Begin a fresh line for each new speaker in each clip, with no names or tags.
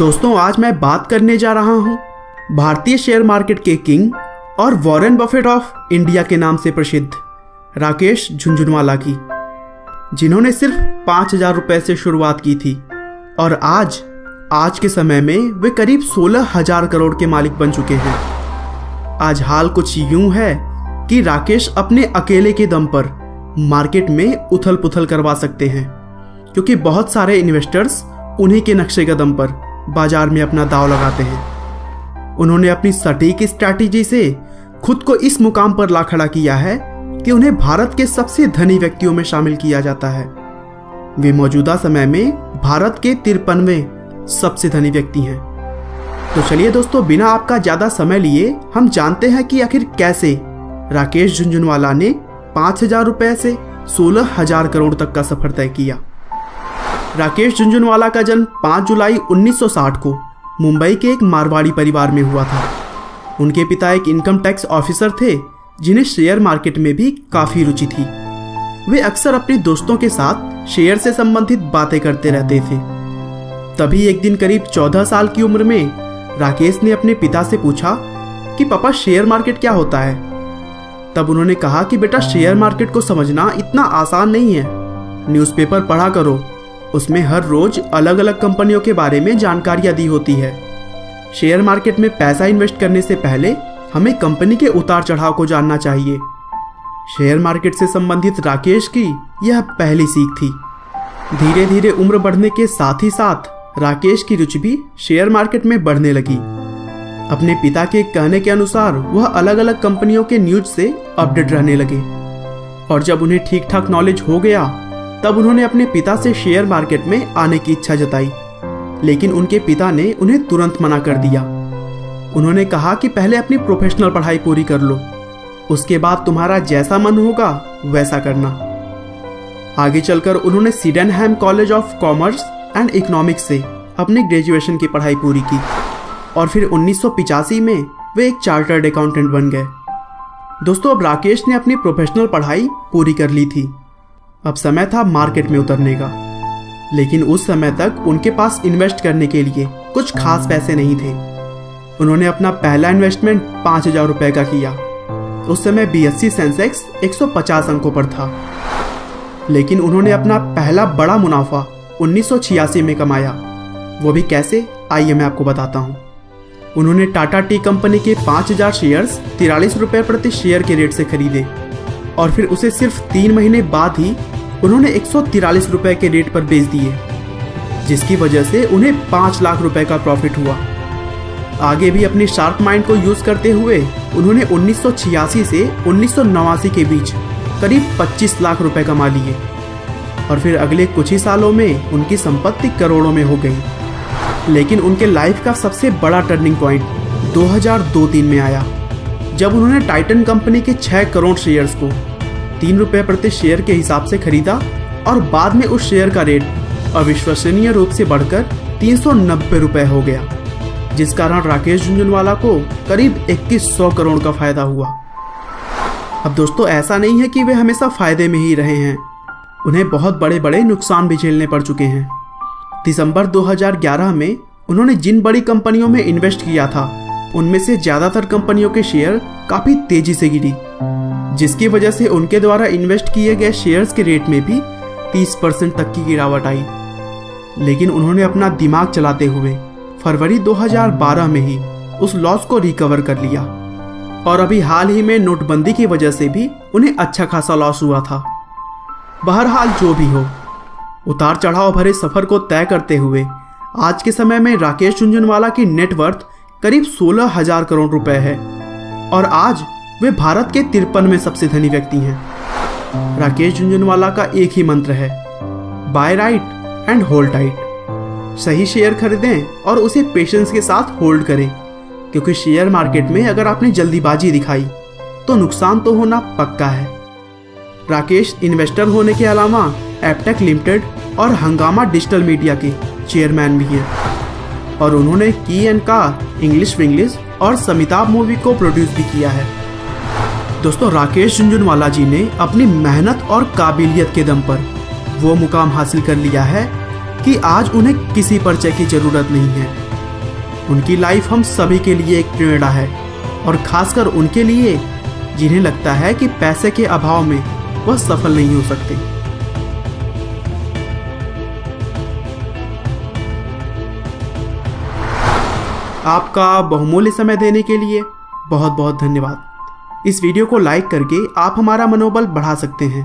दोस्तों आज मैं बात करने जा रहा हूँ भारतीय शेयर मार्केट के किंग और वॉरेन बफेट ऑफ इंडिया के नाम से प्रसिद्ध राकेश झुनझुनवाला की, जिन्होंने सिर्फ 5,000 रुपए से शुरुआत की थी और आज के समय में वे करीब 16,000 करोड़ के मालिक बन चुके हैं। आज हाल कुछ यूं है कि राकेश अपने अकेले के दम पर मार्केट में उथल पुथल करवा सकते हैं, क्योंकि बहुत सारे इन्वेस्टर्स उन्हीं के नक्शे कदम पर बाजार में अपना दांव लगाते हैं। उन्होंने अपनी सटीक स्ट्रैटेजी से खुद को इस मुकाम पर ला खड़ा किया है कि उन्हें भारत के सबसे धनी व्यक्तियों में शामिल किया जाता है। वे मौजूदा समय में भारत के 53वें सबसे धनी व्यक्ति हैं। तो चलिए दोस्तों, बिना आपका ज्यादा समय लिए हम जानते हैं कि आखिर कैसे राकेश झुनझुनवाला ने 5,000 रुपए से 16,000 करोड़ तक का सफर तय किया। राकेश झुनझुनवाला का जन्म 5 जुलाई 1960 को मुंबई के एक मारवाड़ी परिवार में हुआ था। उनके पिता एक इनकम टैक्स ऑफिसर थे, जिन्हें शेयर मार्केट में भी काफी रुचि थी। वे अक्सर अपने दोस्तों के साथ शेयर से संबंधित बातें करते रहते थे। तभी एक दिन करीब 14 साल की उम्र में राकेश ने अपने पिता से पूछा कि पापा, शेयर मार्केट क्या होता है। तब उन्होंने कहा कि बेटा, शेयर मार्केट को समझना इतना आसान नहीं है। न्यूज़पेपर पढ़ा करो, उसमें हर रोज अलग अलग कंपनियों के बारे में जानकारियां दी होती है। शेयर मार्केट में पैसा इन्वेस्ट करने से पहले हमें कंपनी के उतार चढ़ाव को जानना चाहिए। शेयर मार्केट से संबंधित राकेश की यह पहली सीख थी। धीरे धीरे उम्र बढ़ने के साथ ही साथ राकेश की रुचि भी शेयर मार्केट में बढ़ने लगी। अपने पिता के कहने के अनुसार वह अलग अलग कंपनियों के न्यूज से अपडेट रहने लगे और जब उन्हें ठीक ठाक नॉलेज हो गया तब उन्होंने अपने पिता से शेयर मार्केट में आने की इच्छा जताई, लेकिन उनके पिता ने उन्हें तुरंत मना कर दिया। उन्होंने कहा कि पहले अपनी प्रोफेशनल पढ़ाई पूरी कर लो, उसके बाद तुम्हारा जैसा मन होगा वैसा करना। आगे चलकर उन्होंने Sydenham college of commerce and economics से अपनी ग्रेजुएशन की पढ़ाई पूरी की और फिर 1985 में वे एक चार्टर्ड अकाउंटेंट बन गए। दोस्तों, अब राकेश ने अपनी प्रोफेशनल पढ़ाई पूरी कर ली थी। अब समय था मार्केट में उतरने का, लेकिन उस समय तक उनके पास इन्वेस्ट करने के लिए कुछ खास पैसे नहीं थे। उन्होंने अपना पहला इन्वेस्टमेंट 5,000 रुपए का किया। उस समय BSE सेंसेक्स 150 अंकों पर था, लेकिन उन्होंने अपना पहला बड़ा मुनाफा 1986 में कमाया। वो भी कैसे, आइए मैं आपको बताता हूँ। उन्होंने टाटा टी कंपनी के 5,000 शेयर्स 43 रुपए प्रति शेयर के रेट से खरीदे और फिर उसे सिर्फ 3 महीने बाद ही उन्होंने 143 रुपए के रेट पर बेच दिए, जिसकी वजह से उन्हें 5 लाख रुपए का प्रॉफिट हुआ। आगे भी अपनी शार्प माइंड को यूज करते हुए उन्होंने 1986 से 1989 के बीच करीब 25 लाख रुपए कमा लिए और फिर अगले कुछ ही सालों में उनकी संपत्ति करोड़ों में हो गई। लेकिन उनके लाइफ का सबसे बड़ा टर्निंग पॉइंट 2002-03 में आया, जब उन्होंने टाइटन कंपनी के 6 करोड़ शेयर्स को 3 रुपए प्रति शेयर के हिसाब से खरीदा और बाद में उस शेयर का रेट अविश्वसनीय रूप से बढ़कर 390 रुपए हो गया, जिस कारण राकेश झुनझुनवाला को करीब 2100 करोड़ का फायदा हुआ। अब दोस्तों, ऐसा नहीं है कि वे हमेशा फायदे में ही रहे हैं, उन्हें बहुत बड़े बड़े नुकसान भी झेलने पड़ चुके हैं। दिसंबर 2011 में उन्होंने जिन बड़ी कंपनियों में इन्वेस्ट किया था, उनमें से ज्यादातर कंपनियों के शेयर काफी तेजी से गिरी, जिसकी वजह से उनके द्वारा इन्वेस्ट किए गए शेयर्स के रेट में भी 30% तक की गिरावट आई। लेकिन उन्होंने अपना दिमाग चलाते हुए फरवरी 2012 में ही उस लॉस को रिकवर कर लिया और अभी हाल ही में नोटबंदी की वजह से भी उन्हें अच्छा खासा लॉस हुआ था। बहरहाल जो भी हो, उतार चढ़ाव भरे सफर को तय करते हुए आज के समय में राकेश झुनझुनवाला की नेटवर्थ करीब 16,000 करोड़ रुपए है और आज वे भारत के 53वें सबसे धनी व्यक्ति हैं। राकेश झुनझुनवाला का एक ही मंत्र है, buy right and hold tight. सही शेयर खरीदें और उसे पेशेंस के साथ होल्ड करें, क्योंकि शेयर मार्केट में अगर आपने जल्दीबाजी दिखाई तो नुकसान तो होना पक्का है। राकेश इन्वेस्टर होने के अलावा एपटेक लिमिटेड और हंगामा डिजिटल मीडिया के चेयरमैन भी हैं और उन्होंने की एंड का इंग्लिश विंग्लिश और समिताभ मूवी को प्रोड्यूस भी किया है। दोस्तों, राकेश झुनझुनवाला जी ने अपनी मेहनत और काबिलियत के दम पर वो मुकाम हासिल कर लिया है कि आज उन्हें किसी परिचय की जरूरत नहीं है। उनकी लाइफ हम सभी के लिए एक प्रेरणा है, और खासकर उनके लिए जिन्हें लगता है कि पैसे के अभाव में वह सफल नहीं हो सकते। आपका बहुमूल्य समय देने के लिए बहुत बहुत धन्यवाद। इस वीडियो को लाइक करके आप हमारा मनोबल बढ़ा सकते हैं।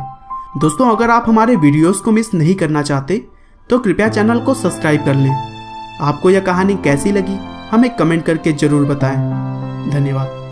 दोस्तों, अगर आप हमारे वीडियोस को मिस नहीं करना चाहते तो कृपया चैनल को सब्सक्राइब कर लें। आपको यह कहानी कैसी लगी हमें कमेंट करके ज़रूर बताएं। धन्यवाद।